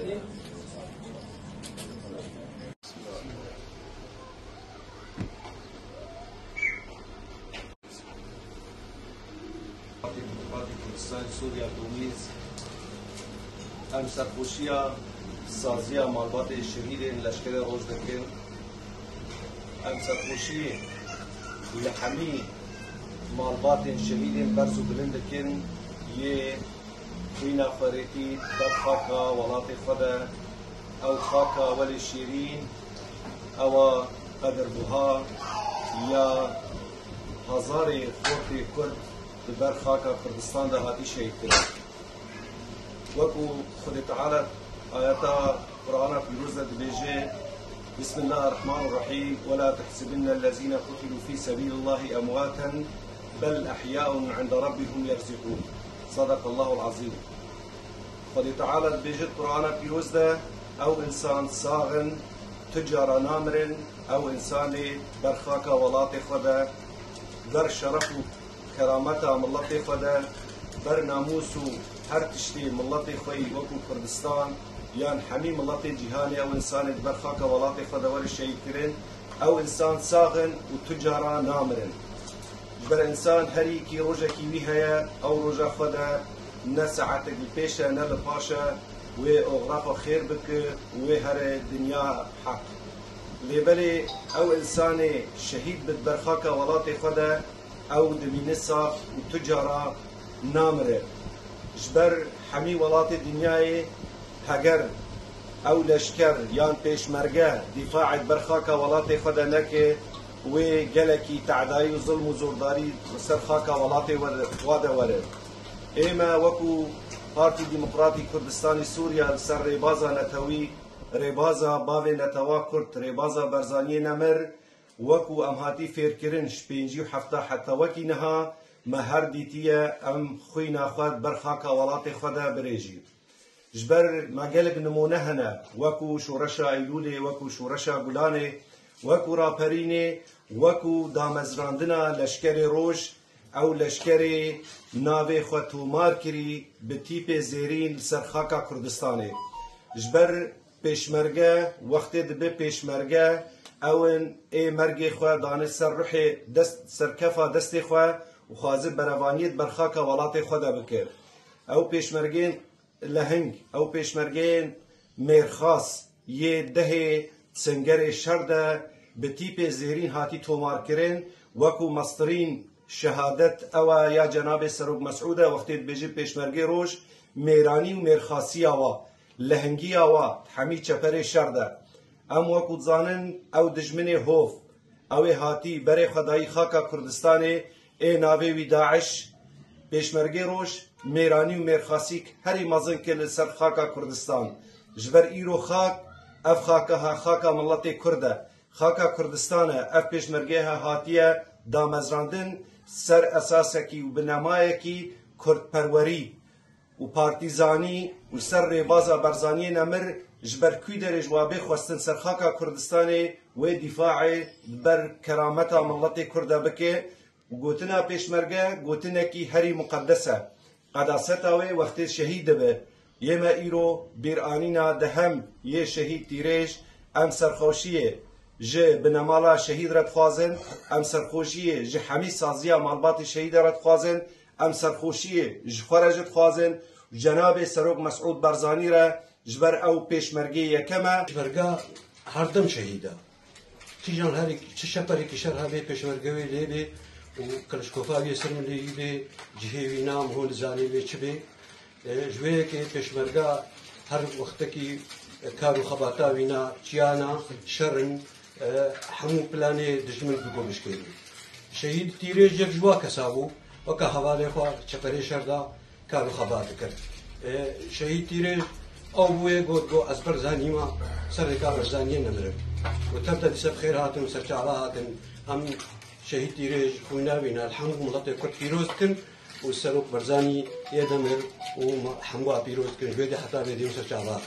سوريا تونس ام سرخوشيا سازيا مالبات الشهيدين لشكل روج دكين ام سرخوشي لحمي مالبات الشهيدين برزو بلندكين يه وينا فريتي برخاكا ولاتي خدا او خاكا ولي شيرين او قدر بوها يا هزاري خورتي كرد برخاكا كردستان ده هاتي شهيد كده وكو خد تعالى آياتا قرآن في دبيجي بسم الله الرحمن الرحيم ولا تحسبن الذين قتلوا في سبيل الله أمواتا بل أحياء عند ربهم يرزقون صدق الله العظيم. خد تعالى دبيجي قرآن في أو إنسان صاغن تجار نامر أو إنسان برخاكا ولاتي خدا در شرفو كرامتا ملتي خدا بر ناموسو هر تشتي ملتي خوي وكو كردستان يان حمي ملتي جهاني او انسان برخاكا ولاتي خدا ور الشيء كرين او انسان صاغن وتجارا نامرن بر انسان هريكي روجكي ويهيا او روجا خدا نسعتك ببيشا نل باشا و اغراقا خير بك و هر دنيا حق لبالي او انسان شهيد بالبرخاكا ولاتي خدا او دمينسا وتجارة نامره جبر حمي ولات الدنيا هجر او لشكر يان پیش مرگه دفاع برخاكا ولات خدا نكي وجلكي تعداي وظلم وزورداري سر خاكا ولات وادا ورد ايما وكو بارتي ديمقراطي كردستاني سوريا سر ريبازا نتوي ريبازا باوي نتوا كرد ريبازا برزاني نمر وكو ام هاتي فيركرن شبينجي وحفتا حتى وكي نها ما هر ديتيا ام خوينا خواد برخاكا ولاتي خدا بريجي جبر ما قلب نمونهنا وكو شورشا ايلولي وكو شورشا غولاني وكو رابريني وكو دامزراندنا لشكري روج او لشكري ناوي خوتو ماركري بتيبي زيرين سرخاكا كردستاني جبر پیشمرگه وقت دبه پیشمرگه اون ای مرگی خواه دانه سر روحی دست سرکفا دستی خواه و خوازه بروانیت برخاک ولات خود بکر او پیشمرگین لهنگ او پیشمرگین میرخاص یه ده سنگر شرده به تیپ زیرین هاتی تومار کرن وکو مسترین شهادت او یا جناب سروگ مسعوده وقتی بجی پیشمرگی روش میرانی و میرخاصی آوا لهنگی آوا حمی چپر شرده ام وکو زانن او دجمن هوف او هاتی بره خدای خاکا کردستان ای ناوی وی داعش پیشمرگی روش میرانی و میرخاسیک هری مزن که لسر خاکا کردستان جبر ایرو خاک اف خاکا ها خاکا ملت کرده خاکا کردستان اف پیشمرگی ها هاتیه دامزراندن سر اساسکی و بنمایکی کرد پروری و پارتیزانی و سر ریبازا برزانی نمر جبر کوی در جوابه خواستن سرخاکا کردستان و دفاع بر کرامتا ملت کرده بکه و گوتنا پیشمرگه گوتنا کی هری مقدسه قداستا و وقت شهید به یما ایرو بیرانینا دهم یه شهید تیرش ام سرخوشیه جه بنمالا شهید رد خوازن ام سرخوشیه جه حمی سازیا مالبات شهید رد خوازن ام سرخوشیه جه خرجت خوازن جناب سروگ مسعود برزانی را جبر او پیشمرگی یکمه پیشمرگا هر دم شهیده تیجان هری چه شپری کشر همی پیشمرگوی لیبی و کلشکوفاوی سرم لیبی جهوی نام هول زانی بی چه بی جویه که پیشمرگا هر وقت کی کارو خباتاوینا چیانا شرن همو پلانه دجمن بگو مشکلی شهید تیره جک جوا کسابو وکا حواله خواه چپری شردا کارو خبات کرد شهید تیره او بوی گود گو از برزانی ما سر کار برزانی نمره و تبدأ لسب خير هاتن و سرچالا هاتن هم شهید تیره خوینا بینا الحمد ملت کرد پیروز کن و سروک برزانی یه نمر و حمو پیروز کن جوید حتا بیدیم سرچالا